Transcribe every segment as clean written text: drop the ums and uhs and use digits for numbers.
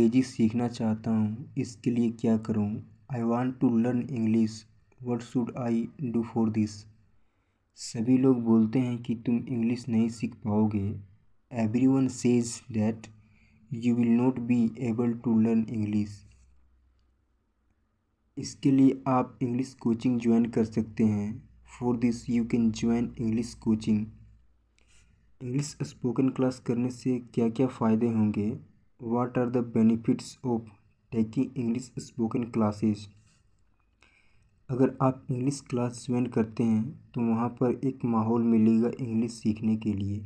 अंग्रेजी सीखना चाहता हूँ, इसके लिए क्या करूँ? I want to learn English, what should I do for this? सभी लोग बोलते हैं कि तुम इंग्लिश नहीं सीख पाओगे। Everyone says that you will not be able to learn English. इसके लिए आप इंग्लिश कोचिंग ज्वाइन कर सकते हैं। For this you can join English coaching. English spoken class करने से क्या क्या फ़ायदे होंगे? What are the benefits of taking English spoken classes? अगर आप इंग्लिश क्लास ज्वाइन करते हैं तो वहाँ पर एक माहौल मिलेगा इंग्लिश सीखने के लिए।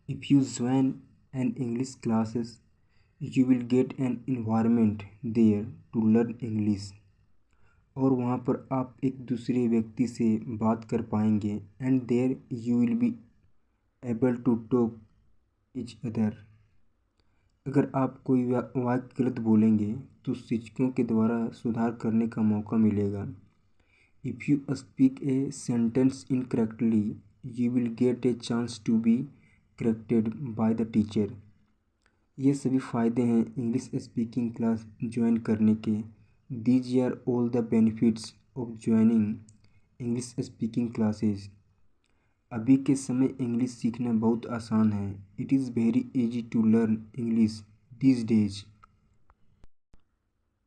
If you join an English classes you will get an environment there to learn English. और वहाँ पर आप एक दूसरे व्यक्ति से बात कर पाएंगे and there you will be able to talk each other. अगर आप कोई वाक्य गलत बोलेंगे तो शिक्षकों के द्वारा सुधार करने का मौका मिलेगा। If you speak a sentence incorrectly you will get a chance to be corrected by the teacher. ये सभी फ़ायदे हैं इंग्लिश स्पीकिंग क्लास ज्वाइन करने के। These are all the benefits of joining English speaking classes. अभी के समय English सीखना बहुत आसान है। It is very easy to learn English these days.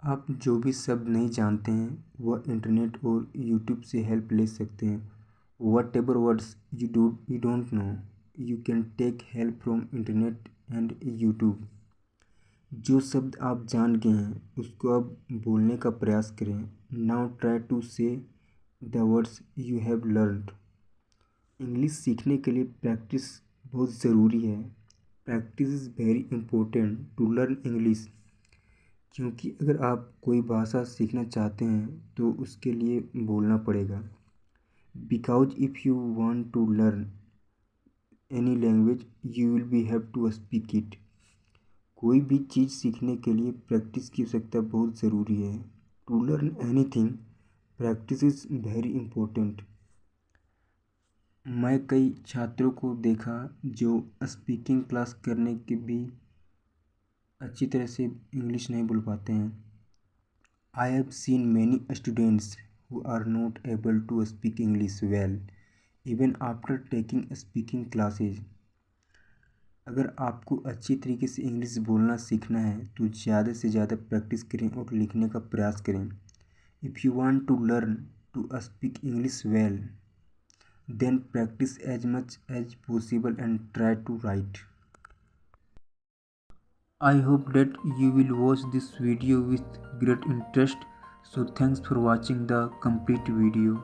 आप जो भी शब्द नहीं जानते हैं वह इंटरनेट और यूट्यूब से हेल्प ले सकते हैं। Whatever words you don't know you can take help from internet and YouTube. जो शब्द आप जान गए हैं उसको अब बोलने का प्रयास करें। Now try to say the words you have learned. English सीखने के लिए प्रैक्टिस बहुत ज़रूरी है। Practice is very important to learn English. क्योंकि अगर आप कोई भाषा सीखना चाहते हैं तो उसके लिए बोलना पड़ेगा। Because if you want to learn any language you will be have to speak it. कोई भी चीज़ सीखने के लिए प्रैक्टिस की आवश्यकता बहुत ज़रूरी है। To learn anything practice is very important. मैं कई छात्रों को देखा जो स्पीकिंग क्लास करने के भी अच्छी तरह से इंग्लिश नहीं बोल पाते हैं। I have seen many students who are not able to speak English well even after taking speaking classes. अगर आपको अच्छी तरीके से इंग्लिश बोलना सीखना है तो ज़्यादा से ज़्यादा प्रैक्टिस करें और लिखने का प्रयास करें। If you want to learn to speak English well then practice as much as possible and try to write. I hope that you will watch this video with great interest. So thanks for watching the complete video.